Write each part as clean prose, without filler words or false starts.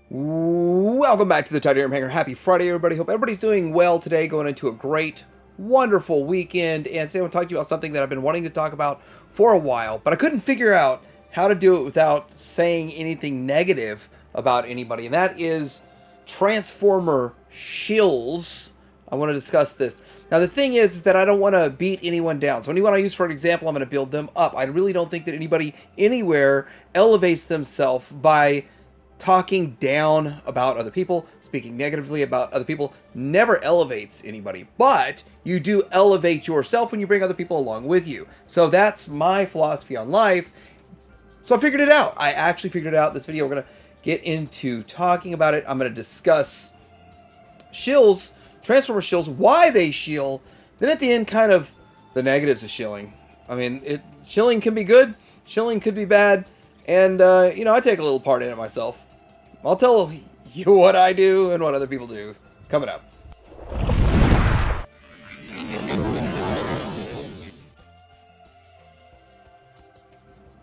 Welcome back to the Titanium Hanger. Happy Friday, everybody. Hope everybody's doing well today, going into a great, wonderful weekend. And today I want to talk to you about something that I've been wanting to talk about for a while, but I couldn't figure out how to do it without saying anything negative about anybody, and that is Transformer Shills. I want to discuss this. Now, the thing is that I don't want to beat anyone down. So anyone I use for an example, I'm going to build them up. I really don't think that anybody anywhere elevates themselves by talking down about other people, speaking negatively about other people, never elevates anybody. But you do elevate yourself when you bring other people along with you. So that's my philosophy on life. So I figured it out. I actually figured it out. This video, we're going to get into talking about it. I'm going to discuss shills, Transformer shills, why they shill. Then at the end, kind of the negatives of shilling. I mean, shilling can be good. Shilling could be bad. And, I take a little part in it myself. I'll tell you what I do and what other people do. Coming up.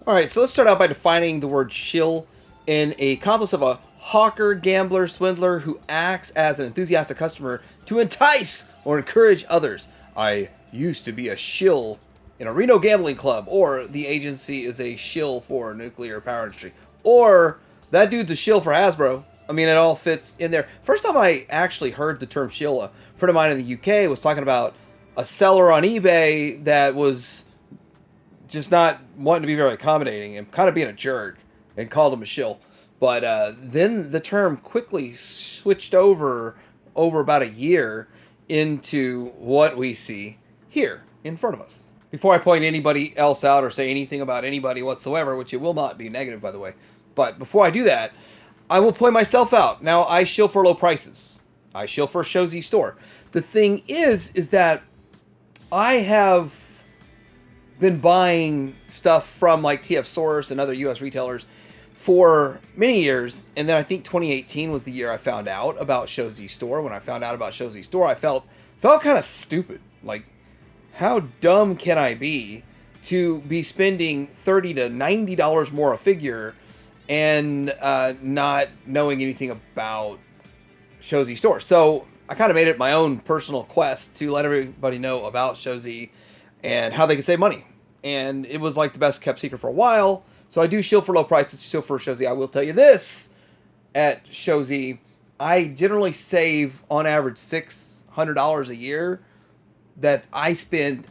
Alright, so let's start out by defining the word shill in a complex of a hawker, gambler, swindler who acts as an enthusiastic customer to entice or encourage others. I used to be a shill in a Reno gambling club, or the agency is a shill for nuclear power industry, or that dude's a shill for Hasbro. I mean, it all fits in there. First time I actually heard the term shill, a friend of mine in the UK was talking about a seller on eBay that was just not wanting to be very accommodating and kind of being a jerk and called him a shill. But then the term quickly switched over about a year into what we see here in front of us. Before I point anybody else out or say anything about anybody whatsoever, which it will not be negative, by the way, but before I do that, I will point myself out. Now, I shill for low prices. I shill for a Shills store. The thing is that I have been buying stuff from like TF Source and other US retailers for many years, and then I think 2018 was the year I found out about Shills store. When I found out about Shills store, I felt kind of stupid. Like, how dumb can I be to be spending $30 to $90 more a figure and not knowing anything about Shills store? So I kind of made it my own personal quest to let everybody know about Shills and how they can save money. And it was like the best kept secret for a while. So I do shill for low prices, shill for Shills. I will tell you this, at Shills, I generally save on average $600 a year that I spend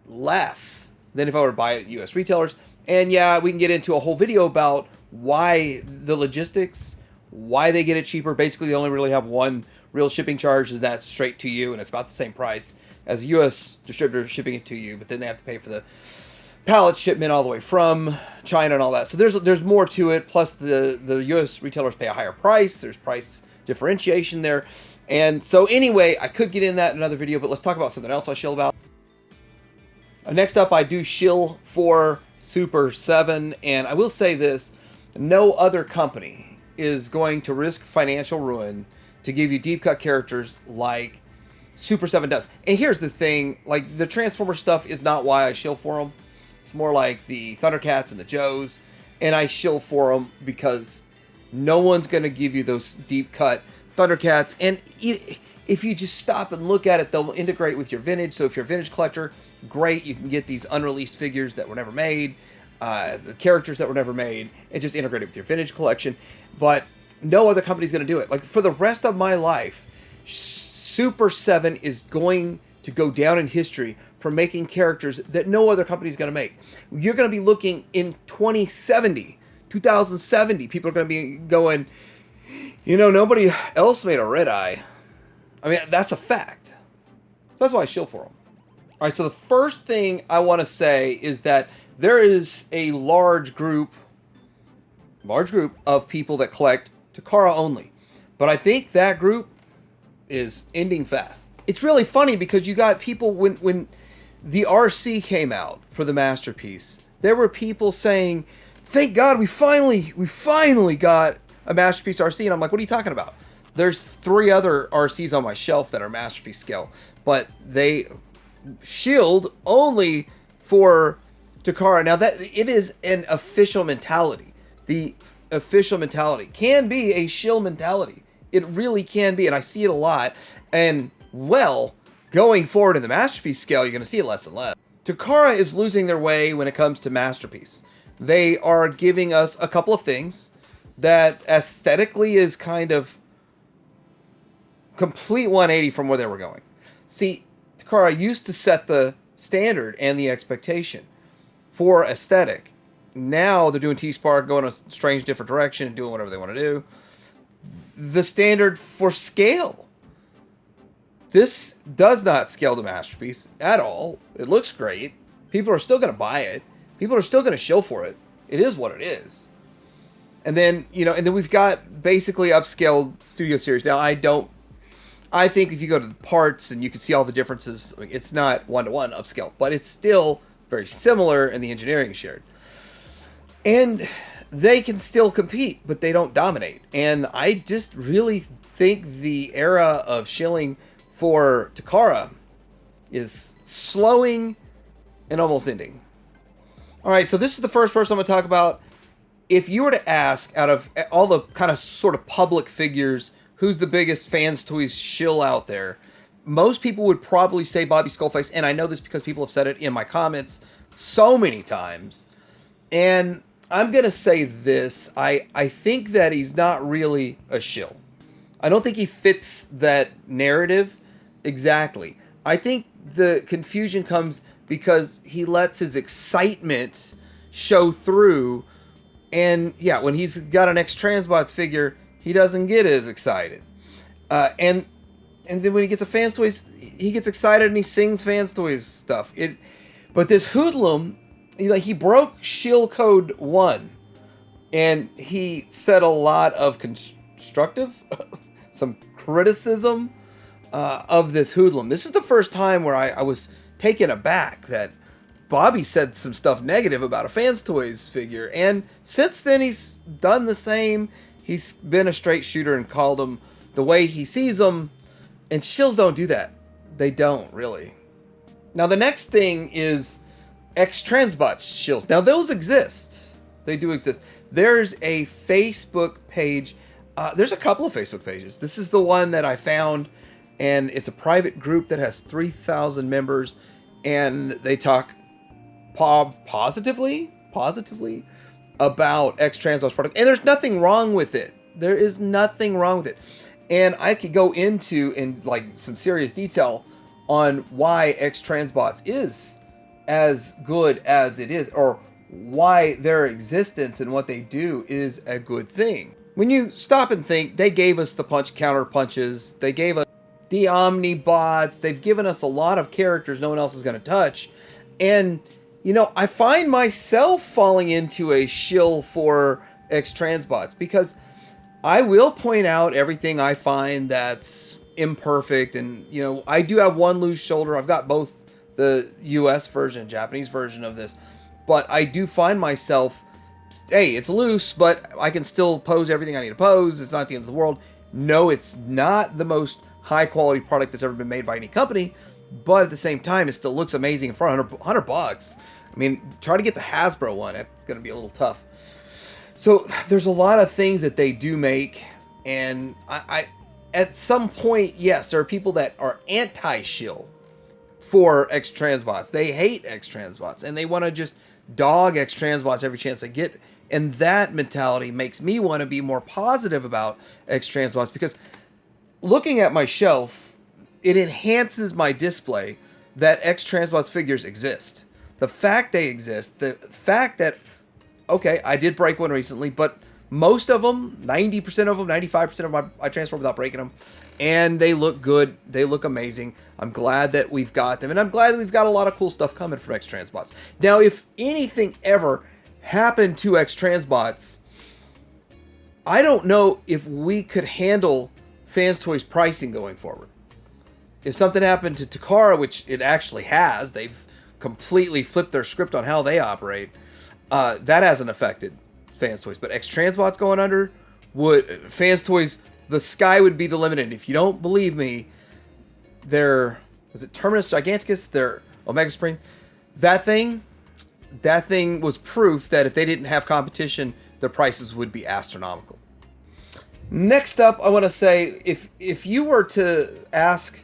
less than if I were to buy it at US retailers. And yeah, we can get into a whole video about why the logistics, why they get it cheaper. Basically, they only really have one real shipping charge, and that's straight to you, and it's about the same price as a US distributor shipping it to you, but then they have to pay for the pallet shipment all the way from China and all that. So there's more to it, plus the US retailers pay a higher price. There's price differentiation there. And so anyway, I could get in that in another video, but let's talk about something else I shill about. Next up, I do shill for Super 7, and I will say this, no other company is going to risk financial ruin to give you deep cut characters like Super 7 does. And here's the thing, like, the Transformer stuff is not why I shill for them. It's more like the Thundercats and the Joes, and I shill for them because no one's going to give you those deep cut Thundercats. And if you just stop and look at it, they'll integrate with your vintage. So if you're a vintage collector, great, you can get these unreleased figures that were never made, the characters that were never made, and just integrate it with your vintage collection. But no other company's going to do it. Like, for the rest of my life, Super 7 is going to go down in history for making characters that no other company is going to make. You're going to be looking in 2070, people are going to be going, nobody else made a Red Eye. I mean, that's a fact. So that's why I shill for them. All right, so the first thing I want to say is that there is a large group of people that collect Takara only. But I think that group is ending fast. It's really funny because you got people, when the RC came out for the Masterpiece, there were people saying, thank God we finally got a Masterpiece RC. And I'm like, what are you talking about? There's 3 other RCs on my shelf that are Masterpiece scale, but they shield only for Takara. Now, that it is an official mentality. The official mentality. Can be a shill mentality. It really can be, and I see it a lot. And, well, going forward in the Masterpiece scale, you're going to see it less and less. Takara is losing their way when it comes to Masterpiece. They are giving us a couple of things that aesthetically is kind of complete 180 from where they were going. See, Takara used to set the standard and the expectation for aesthetic. Now they're doing T-Spark, going a strange different direction and doing whatever they want to do. The standard for scale. This does not scale to Masterpiece at all. It looks great. People are still going to buy it. People are still going to shill for it. It is what it is. And then, and then we've got basically upscaled Studio Series. Now, I think if you go to the parts and you can see all the differences, it's not one-to-one upscale, but it's still very similar and the engineering is shared. And they can still compete, but they don't dominate. And I just really think the era of shilling for Takara is slowing and almost ending. All right, so this is the first person I'm going to talk about. If you were to ask, out of all the kind of sort of public figures, who's the biggest Fans Toys shill out there, most people would probably say Bobby Skullface, and I know this because people have said it in my comments so many times. And I'm going to say this. I think that he's not really a shill. I don't think he fits that narrative exactly. I think the confusion comes because he lets his excitement show through. And yeah, when he's got an X-Transbots figure, he doesn't get as excited. And then when he gets a Fans Toys, he gets excited and he sings Fans Toys stuff. But this hoodlum, he broke Shill Code 1. And he said a lot of constructive, some criticism of this hoodlum. This is the first time where I was taken aback that Bobby said some stuff negative about a Fans Toys figure. And since then, he's done the same. He's been a straight shooter and called them the way he sees them. And shills don't do that. They don't, really. Now, the next thing is X-Transbots shills. Now, those exist. They do exist. There's a Facebook page. There's a couple of Facebook pages. This is the one that I found. And it's a private group that has 3,000 members. And they talk positively about X-Transbots product. And there's nothing wrong with it. There is nothing wrong with it. And I could go into like some serious detail on why X-Transbots is as good as it is, or why their existence and what they do is a good thing. When you stop and think, they gave us the punch counter punches. They gave us the Omnibots. They've given us a lot of characters no one else is going to touch. And, I find myself falling into a shill for X-Transbots because I will point out everything I find that's imperfect. And, I do have one loose shoulder. I've got both the US version and Japanese version of this. But I do find myself, hey, it's loose, but I can still pose everything I need to pose. It's not the end of the world. No, it's not the most high quality product that's ever been made by any company. But at the same time, it still looks amazing for $100. I mean, try to get the Hasbro one. It's going to be a little tough. So there's a lot of things that they do make. And I at some point, yes, there are people that are anti-shill for X-Transbots. They hate X-Transbots. And they want to just dog X-Transbots every chance they get. And that mentality makes me want to be more positive about X-Transbots. Because looking at my shelf, it enhances my display that X-Transbots figures exist. The fact they exist, the fact that, okay, I did break one recently, but most of them, 90% of them, 95% of them, I transfer without breaking them. And they look good. They look amazing. I'm glad that we've got them. And I'm glad that we've got a lot of cool stuff coming from X-Transbots. Now, if anything ever happened to X-Transbots, I don't know if we could handle Fans Toys pricing going forward. If something happened to Takara, which it actually has, they've completely flipped their script on how they operate. That hasn't affected Fans Toys. But X-Transbots going under, Fans Toys, the sky would be the limit. And if you don't believe me, was it Terminus Giganticus, their Omega Spring? That thing was proof that if they didn't have competition the prices would be astronomical. Next up, I want to say, if you were to ask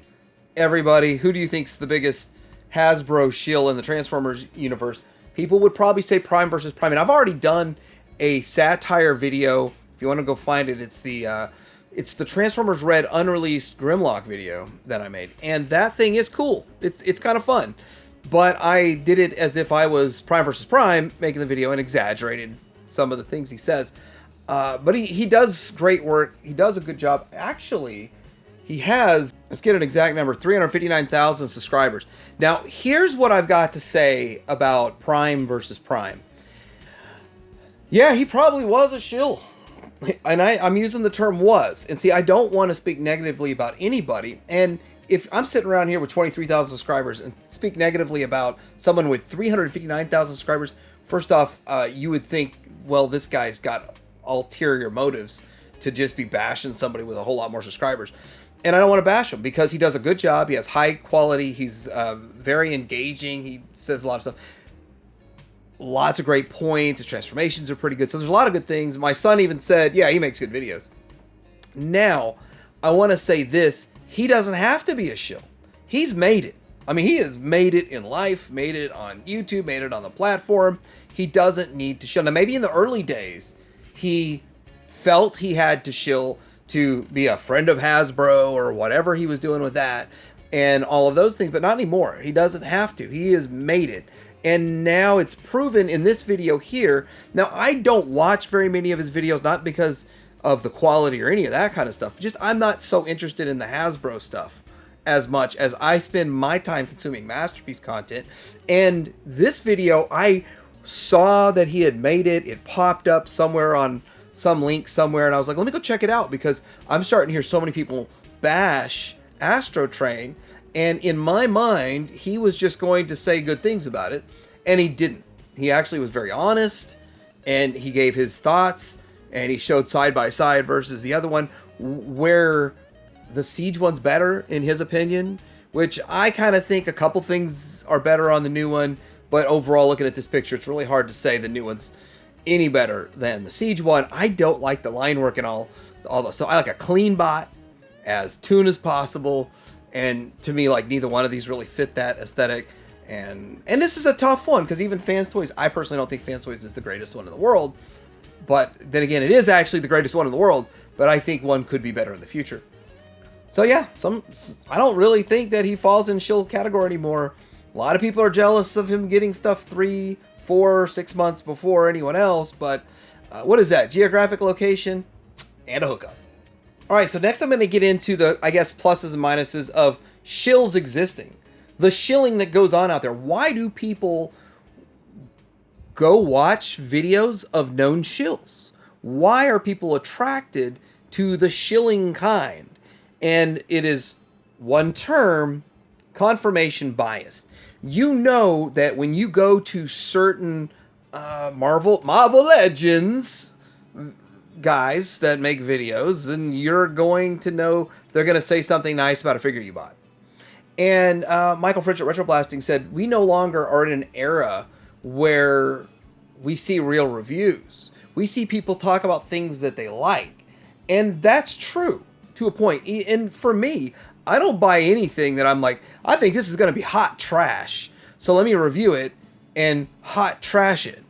everybody, who do you think's the biggest Hasbro shill in the Transformers universe, people would probably say Prime versus Prime. And I've already done a satire video. If you want to go find it, it's the Transformers Red unreleased Grimlock video that I made. And that thing is cool. It's kind of fun. But I did it as if I was Prime versus Prime making the video and exaggerated some of the things he says. But he does great work. He does a good job. Actually, he has, let's get an exact number, 359,000 subscribers. Now, here's what I've got to say about Prime versus Prime. Yeah, he probably was a shill. And I'm using the term was. And see, I don't want to speak negatively about anybody. And if I'm sitting around here with 23,000 subscribers and speak negatively about someone with 359,000 subscribers, first off, you would think, well, this guy's got ulterior motives to just be bashing somebody with a whole lot more subscribers. And I don't want to bash him because he does a good job. He has high quality. He's very engaging. He says a lot of stuff. Lots of great points. His transformations are pretty good. So there's a lot of good things. My son even said, yeah, he makes good videos. Now, I want to say this. He doesn't have to be a shill. He's made it. I mean, he has made it in life, made it on YouTube, made it on the platform. He doesn't need to shill. Now, maybe in the early days, he felt he had to shill to be a friend of Hasbro or whatever he was doing with that and all of those things, but not anymore. He doesn't have to. He has made it. And now it's proven in this video here. Now, I don't watch very many of his videos, not because of the quality or any of that kind of stuff. Just I'm not so interested in the Hasbro stuff as much as I spend my time consuming Masterpiece content. And this video, I saw that he had made it. It popped up somewhere on some link somewhere, and I was like, let me go check it out, because I'm starting to hear so many people bash Astro Train, and in my mind, he was just going to say good things about it, and he didn't. He actually was very honest, and he gave his thoughts, and he showed side by side versus the other one, where the Siege one's better, in his opinion, which I kind of think a couple things are better on the new one, but overall, looking at this picture, it's really hard to say the new one's any better than the Siege one. I don't like the line work and all those. So I like a clean bot, as toon as possible. And to me, like, neither one of these really fit that aesthetic. And this is a tough one, because even Fans Toys, I personally don't think Fans Toys is the greatest one in the world. But then again, it is actually the greatest one in the world. But I think one could be better in the future. So yeah, I don't really think that he falls in shill category anymore. A lot of people are jealous of him getting stuff 3, 4, 6 months before anyone else, but what is that? Geographic location and a hookup. All right, so next I'm going to get into the, I guess, pluses and minuses of shills existing. The shilling that goes on out there. Why do people go watch videos of known shills? Why are people attracted to the shilling kind? And it is one term, confirmation bias. You know that when you go to certain Marvel Legends guys that make videos, then you're going to know they're going to say something nice about a figure you bought. And Michael Fritch at Retroblasting said, we no longer are in an era where we see real reviews. We see people talk about things that they like. And that's true to a point. And for me, I don't buy anything that I'm like, I think this is going to be hot trash, so let me review it and hot trash it.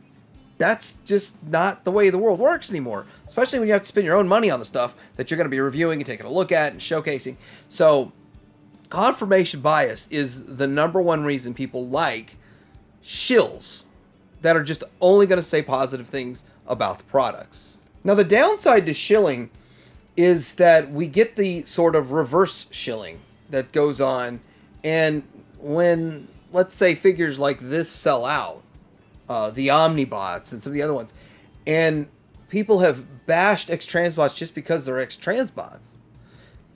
That's just not the way the world works anymore, especially when you have to spend your own money on the stuff that you're going to be reviewing and taking a look at and showcasing. So confirmation bias is the number one reason people like shills that are just only going to say positive things about the products. Now, the downside to shilling is that we get the sort of reverse shilling that goes on, and when, let's say, figures like this sell out, the Omnibots and some of the other ones, and people have bashed X-Transbots just because they're X-Transbots,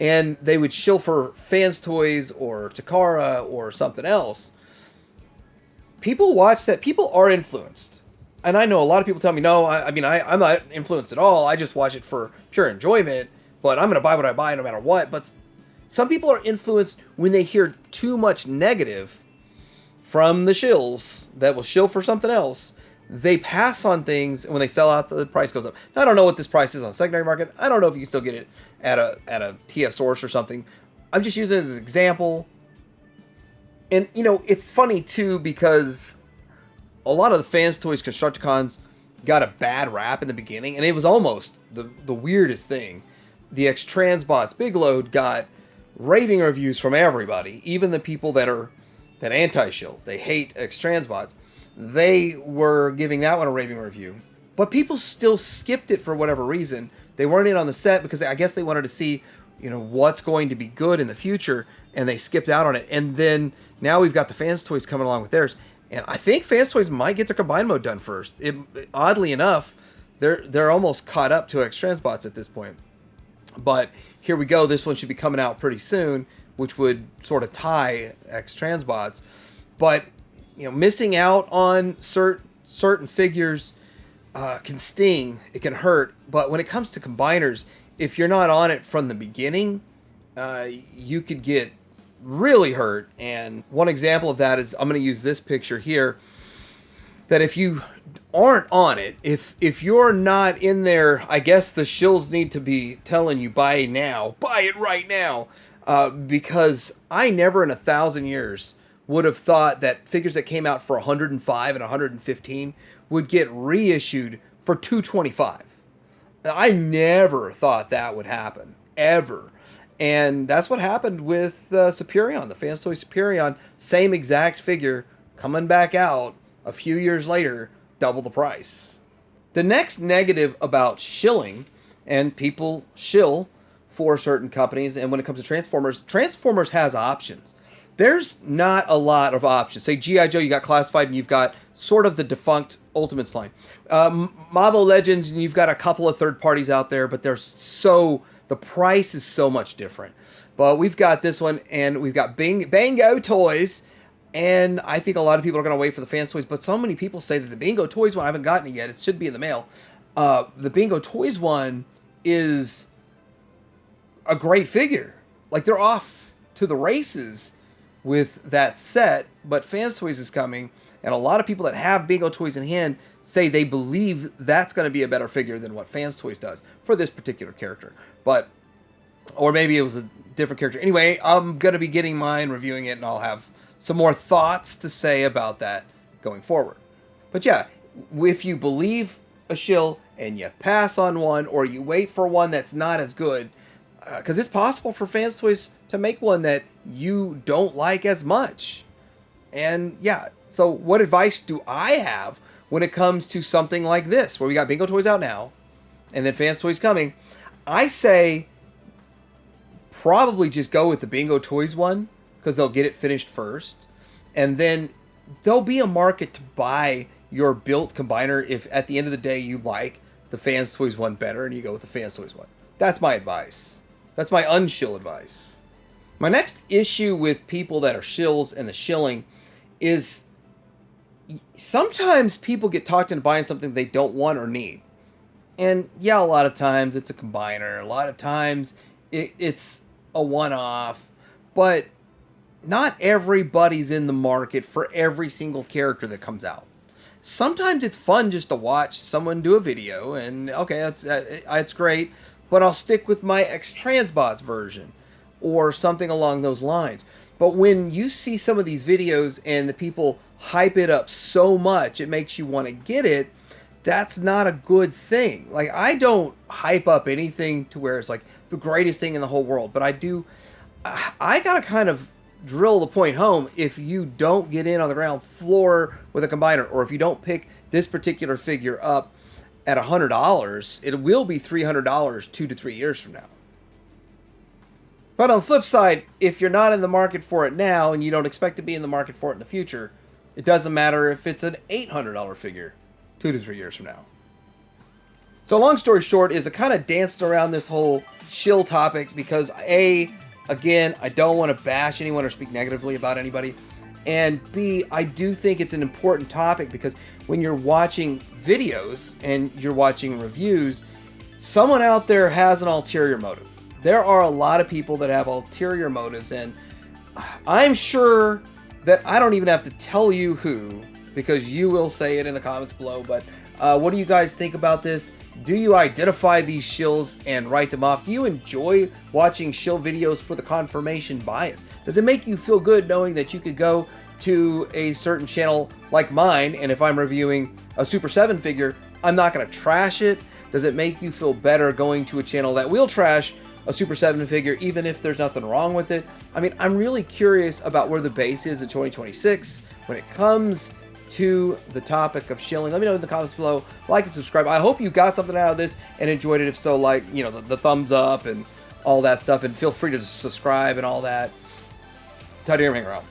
and they would shill for Fans Toys or Takara or something else. People watch that. People are influenced. And I know a lot of people tell me, no, I'm not influenced at all. I just watch it for pure enjoyment, but I'm going to buy what I buy no matter what. But some people are influenced when they hear too much negative from the shills that will shill for something else. they pass on things, and when they sell out, the price goes up. Now, I don't know what this price is on the secondary market. I don't know if you can still get it at a TF source or something. I'm just using it as an example. And, you know, it's funny, too, because a lot of the Fans Toys Constructicons got a bad rap in the beginning, and it was almost the weirdest thing. The X-Transbots Big Load got raving reviews from everybody, even the people that anti-Shill. They hate X-Transbots. They were giving that one a raving review. But people still skipped it for whatever reason. They weren't in on the set because I guess they wanted to see, you know, what's going to be good in the future, and they skipped out on it. And then now we've got the Fans Toys coming along with theirs. And I think Fans Toys might get their combine mode done first. Oddly enough, they're almost caught up to X-Transbots at this point. But here we go. This one should be coming out pretty soon, which would sort of tie X-Transbots. But, you know, missing out on certain figures can sting. It can hurt. But when it comes to combiners, if you're not on it from the beginning, you could get really hurt. And one example of that is, I'm going to use this picture here, that if you aren't on it, if you're not in there, I guess the shills need to be telling you, buy it right now, because I never in 1,000 years would have thought that figures that came out for 105 and 115 would get reissued for 225. I never thought that would happen, ever. And that's what happened with Superion, the Fans Toy Superion. Same exact figure coming back out a few years later, double the price. The next negative about shilling, and people shill for certain companies, and when it comes to Transformers has options. There's not a lot of options. Say G.I. Joe, you got Classified, and you've got sort of the defunct Ultimates line. Marvel Legends, and you've got a couple of third parties out there, but the price is so much different. But we've got this one, and we've got Bingo Toys, and I think a lot of people are going to wait for the Fans Toys, but so many people say that the Bingo Toys one, I haven't gotten it yet, it should be in the mail. The Bingo Toys one is a great figure. Like, they're off to the races with that set, but Fans Toys is coming, and a lot of people that have Bingo Toys in hand say they believe that's going to be a better figure than what Fans Toys does for this particular character. But, or maybe it was a different character. Anyway, I'm going to be getting mine, reviewing it, and I'll have some more thoughts to say about that going forward. But yeah, if you believe a shill and you pass on one, or you wait for one that's not as good, because it's possible for Fans Toys to make one that you don't like as much. And yeah, so what advice do I have when it comes to something like this, where we got Bingo Toys out now, and then Fans Toys coming? I say probably just go with the Bingo Toys one, because they'll get it finished first, and then there'll be a market to buy your built combiner if at the end of the day you like the Fans Toys one better and you go with the Fans Toys one. That's my advice. That's my unshill advice. My next issue with people that are shills and the shilling is sometimes people get talked into buying something they don't want or need. And yeah, a lot of times it's a combiner. A lot of times it's a one-off. But not everybody's in the market for every single character that comes out. Sometimes it's fun just to watch someone do a video, and okay, it's great, but I'll stick with my X-Transbots version or something along those lines. But when you see some of these videos and the people hype it up so much it makes you want to get it, that's not a good thing. Like, I don't hype up anything to where it's like the greatest thing in the whole world, but I gotta kind of drill the point home. If you don't get in on the ground floor with a combiner, or if you don't pick this particular figure up at $100, it will be $300 2 to 3 years from now. But on the flip side, if you're not in the market for it now and you don't expect to be in the market for it in the future, it doesn't matter if it's an $800 figure 2 to 3 years from now. So long story short is I kind of danced around this whole shill topic because again, I don't want to bash anyone or speak negatively about anybody. And B, I do think it's an important topic because when you're watching videos and you're watching reviews, someone out there has an ulterior motive. There are a lot of people that have ulterior motives, and I'm sure that I don't even have to tell you who because you will say it in the comments below. But what do you guys think about this? Do you identify these shills and write them off? Do you enjoy watching shill videos for the confirmation bias? Does it make you feel good knowing that you could go to a certain channel like mine, and if I'm reviewing a Super 7 figure, I'm not going to trash it? Does it make you feel better going to a channel that will trash a Super 7 figure even if there's nothing wrong with it? I mean, I'm really curious about where the base is in 2026 when it comes to the topic of shilling. Let me know in the comments below. Like and subscribe. I hope you got something out of this and enjoyed it. If so, like, you know, the thumbs up and all that stuff, and feel free to subscribe and all that. Tidy your finger out.